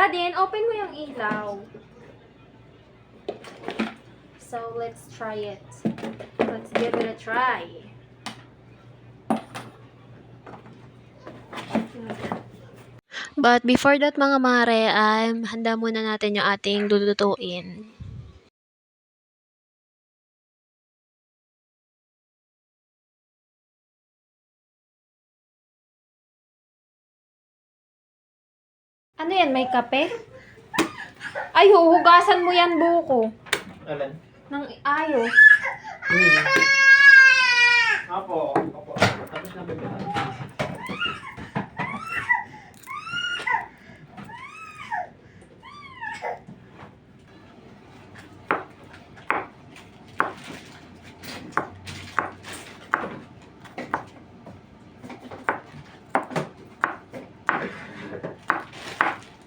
Radin, open mo yung ilaw. So, let's try it. Let's give it a try. But before that mga mare, handa muna natin yung ating dudutuin. Ano yan? May kape? Ay, huhugasan mo yan, buko. Alan? Nang ayos. Opo. Tapos na bebe.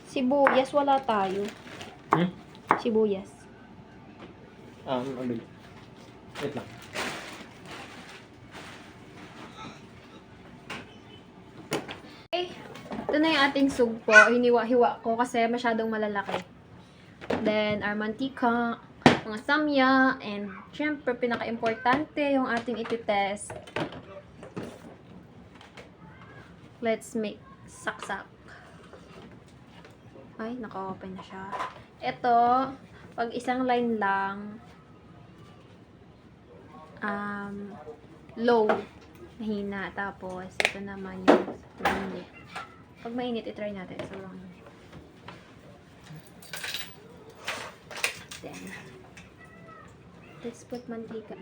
Sibuyas, wala tayo. Sibuyas. Mabili. Wait lang. Okay. Ito na yung ating sugpo. Hiniwa-hiwa ko kasi masyadong malalaki. Then, our mantika, mga samya, and syempre, pinaka-importante yung ating iti-test. Let's make saksak. Ay, naka-open na siya. Ito, pag isang line lang, low, mahina. Tapos, ito naman yung mainit. Pag mainit, itry natin. So, then, let's put mantika.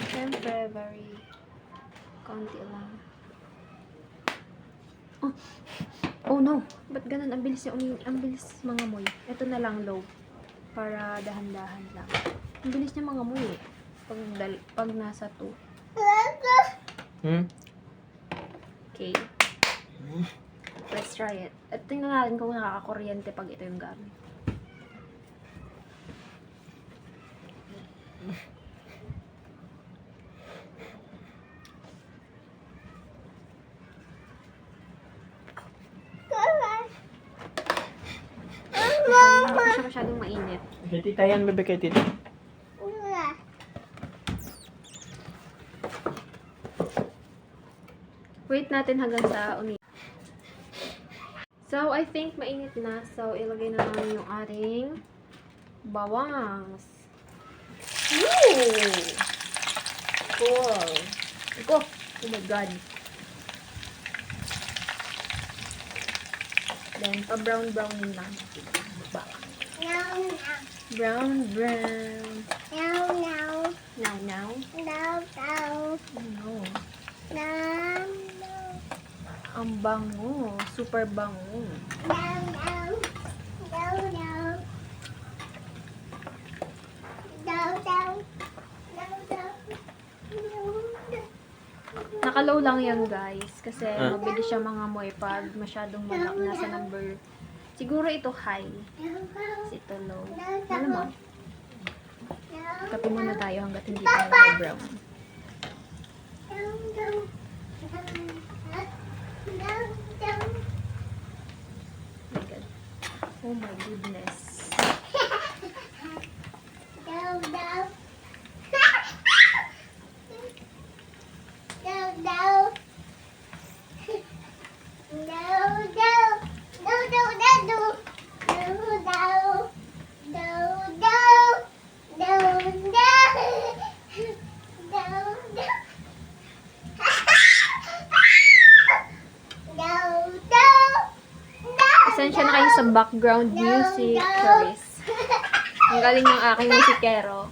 Siyempre, very konti lang. Oh no! Ba't ganun? Ang bilis ang bilis mga moy. Ito na lang low. Para dahan-dahan lang. Ang bilis niya mga moy eh. Pag nasa 2. Okay. Let's try it. At tingnan natin kung nakakakuryente pag ito yung gamit. Hindi pa siya masyadong mainit. Kay tita yan, bebe, kay tita. Wait natin hanggang sa umi. So, I think mainit na. So, ilagay na namin yung ating bawangs. Ooh! Cool. Go! Oh my God. Then, pa-brown-brown lang. Brown. Now. Ang bango. Super bango. Nakalow lang yan guys. Kasi mabilis siya mga moy pag masyadong malak. Nasa number. Siguro ito high. Kasi ito low. Ano mo? Kape muna tayo hanggat hindi pa nag-brown. Oh my goodness. Pasensya na kayo sa background music, Charis. Ang galing ng aking musikero.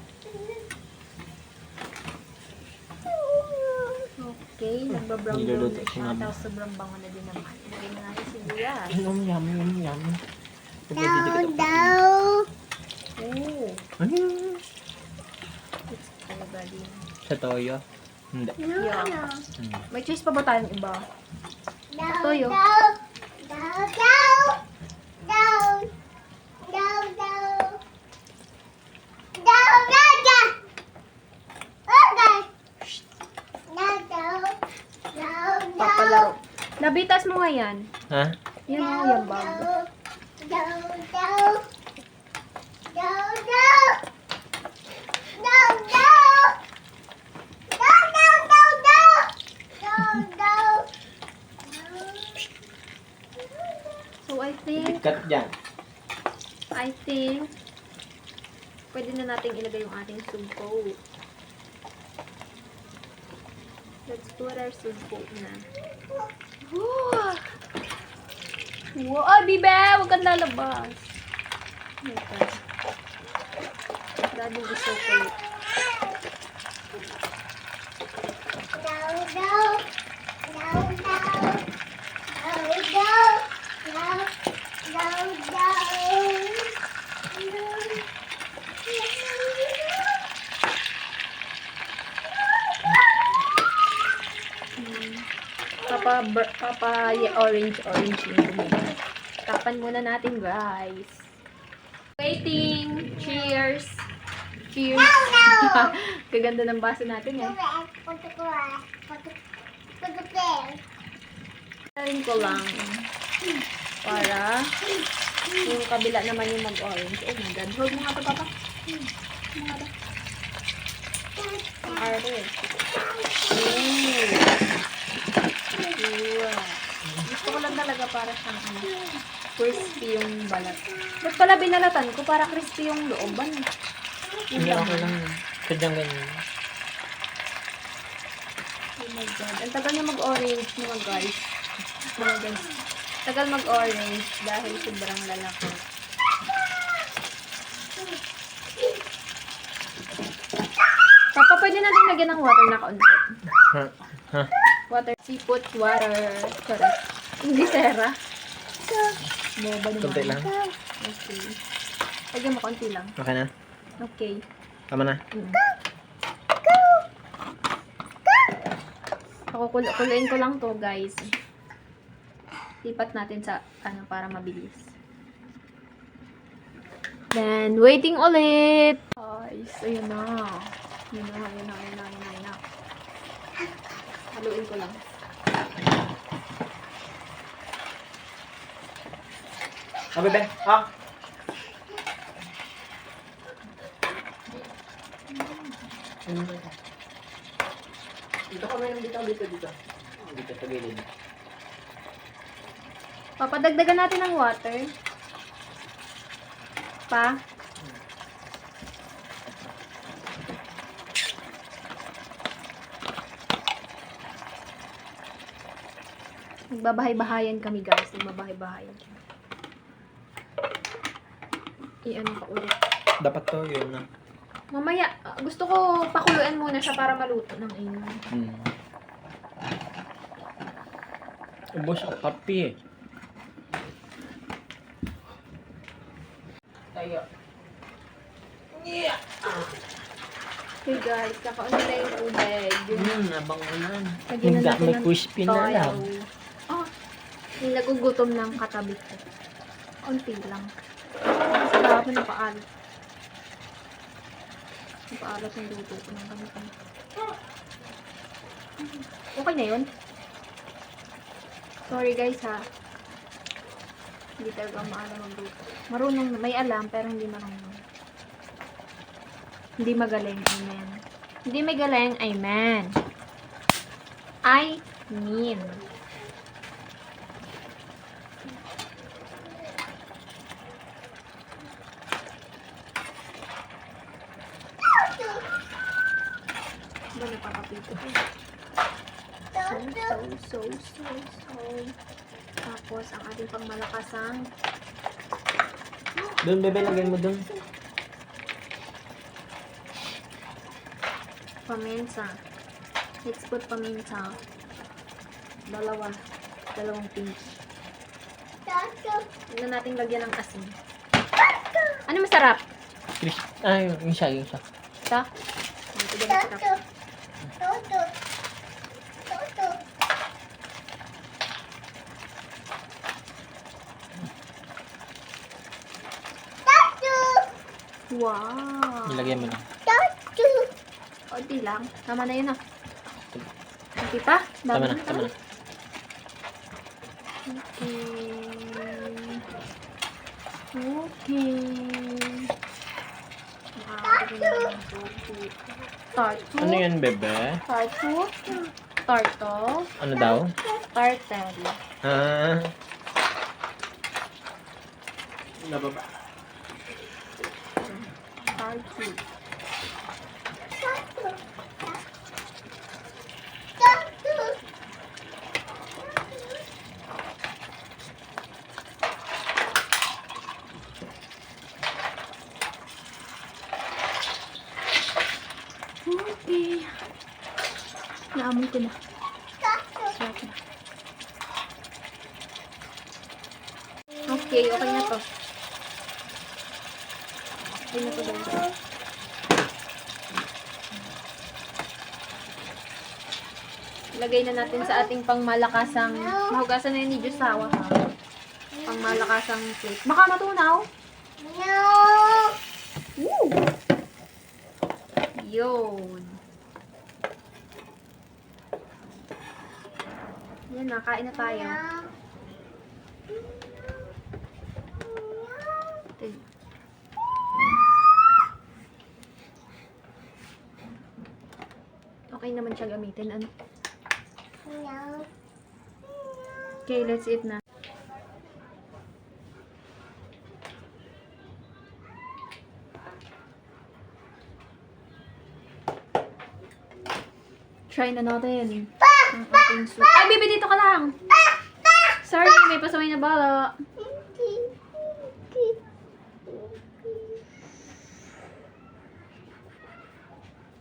Okay, nagbabrown brown na siya. Tapos sobrang bango na din naman. Lagyan na natin sibuyas. Yummy. Oh, Ano yun? it's talaga din. Sa toyo? Hindi. Yeah. May choice pa ba tayong iba? Toyo. Papalaro. Nabitas mo nga yan. Ha? Yan o, yan bag. So I think Cut dyan. pwede na nating ilagay yung ating sugpo. Let's put our sugpo na. Wow, ay, bibe! Huwag kang lalabas. Oh my God. Daddy is so cool. Orange yung bumili. Tapan muna natin, guys. Waiting! Cheers! Cheers! Kaganda ng baso natin, eh. Tarin ko lang. Para yung kabila naman yung mag-orange. Oh my God. Hold mo nga ito, papa. Hold mo nga ito. Ang arte. Gusto ko lang talaga para siyang crispy yung balat. Ba't pala binalatan ko? Para crispy yung looban. Hindi ako lang. Sadyang ganyan. Oh my God. Ang tagal niya mag-orange mga guys. Mga guys. Tagal mag-orange dahil sobrang lalaki. Papa, pwede natin lagyan ng water na kaunti. Ha? Water. Sipot water. Correct. Hindi sera. Boba naman. Kunti lang. Okay. Lagyan mo kaunti lang. Okay na? Okay. Tama na? Kuluin ko lang to, guys. Lipat natin sa para mabilis. Then, waiting ulit. Guys, ayun na. Ayun na. Haluin ko lang. Bebe. Ah! Dito kami nang dito. Dito sa gilid. Papadagdagan natin ng water. Pa. Nagbabahay-bahayan kami, guys. Nagbabahay-bahayan kami. I-ano pa ulit. Dapat to yun na. Mamaya, gusto ko pakuluan muna siya para maluto ng inyo. Ubos ang kape eh. Tayo. Okay guys, kakaon na yung tubig. Abang ulan. Lagyan na natin May ng crispy na lang. Oh, yung nagugutom ng katabi ko. Konti lang. Sarap na paalat. Paalat yung luto ko ng ganito. Okay na yun? Sorry guys ha. Hindi talaga maalam magluto. Marunong, may alam pero hindi marunong. Hindi magaling, amen. Hindi magaling, amen. I mean. Ba napapapito ko? So. Tapos, ang ating pangmalakasang Doon, bebe, lagay mo doon. paminta. Let's put paminta. Dalawang pinch. Ano natin lagyan ng asin? Ano masarap? Yung isa. Ito? Ito din masarap. Wow! Ilagay mo na. Kunti lang. Tama na yun ah. Kunti pa? Tama na. Okay. Tartu. Ano yan, bebe? Tartu. Tarto. Ano daw? Tartel. Ah. Nababa. Tartu. Okay. Naamoy ko na. Sarap na. Okay, okay na to. Okay na to guys. Lagay na natin sa ating pangmalakasang, mahugasan na yun ni Josawa ha. Pangmalakasang plate. Baka matunaw? Woo! Yun. Yan na, kain na tayo. Okay. Okay naman siya gamitin. Ano? Okay, let's eat na. Try na natin ang ating soup. Ay, baby, dito ka lang. Sorry, may pasaway na bala.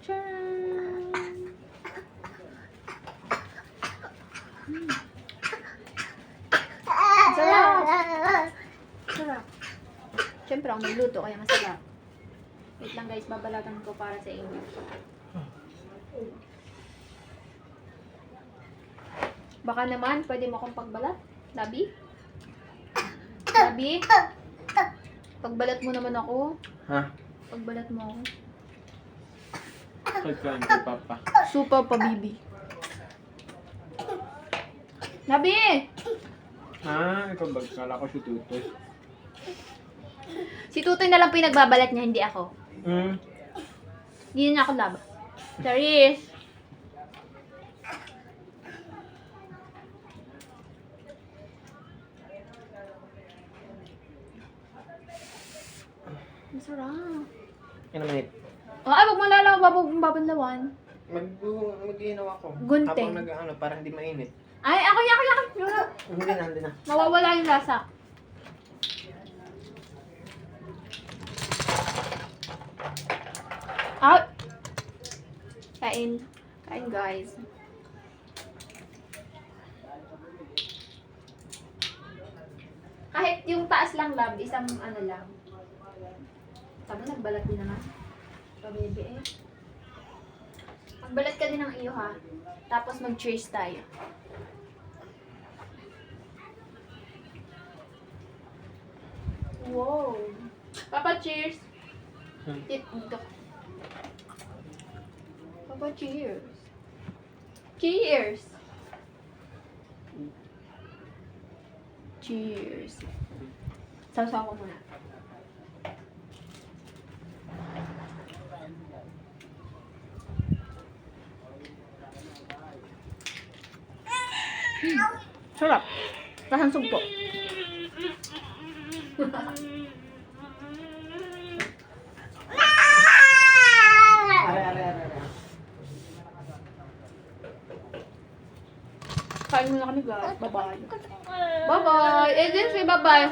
Charan! Sarap! Sarap. Siyempre, ako nagluto, kaya masarap. Wait lang guys, babalagan ko para sa inyo. Baka naman, pwede mo akong pagbalat? Labi? Labi? Pagbalat mo naman ako. Ha? Pagbalat mo ako. Pagkaan ko, papa. Super pa, bibi. Labi! Ah, ikaw ba? Kala ko si Tutoy. Si Tutoy na lang pinagbabalat niya, hindi ako. Hmm. Hindi na ako laba. Charis! Masarap. Ano minute? Oh, ay, wag mo lalaw, babanlawan. Mag-iinaw ako. Gunting. Habang nag-ano, para hindi mainit. Ay, ako. Hindi na. Mawawala yung lasa. Out! Kain. Kain, guys. Kahit yung taas lang, love, isang ano lang. Tama, nagbalat din naman. Pabebe eh. Magbalat ka din ng iyo ha. Tapos mag-cheers tayo. Wow. Papa, cheers. Dito. Papa, cheers. Cheers. Cheers. Sausaw ko muna. Sarap. Rasang sugpo. Kain muna kami guys. Bye-bye. Bye-bye. Agency, bye-bye.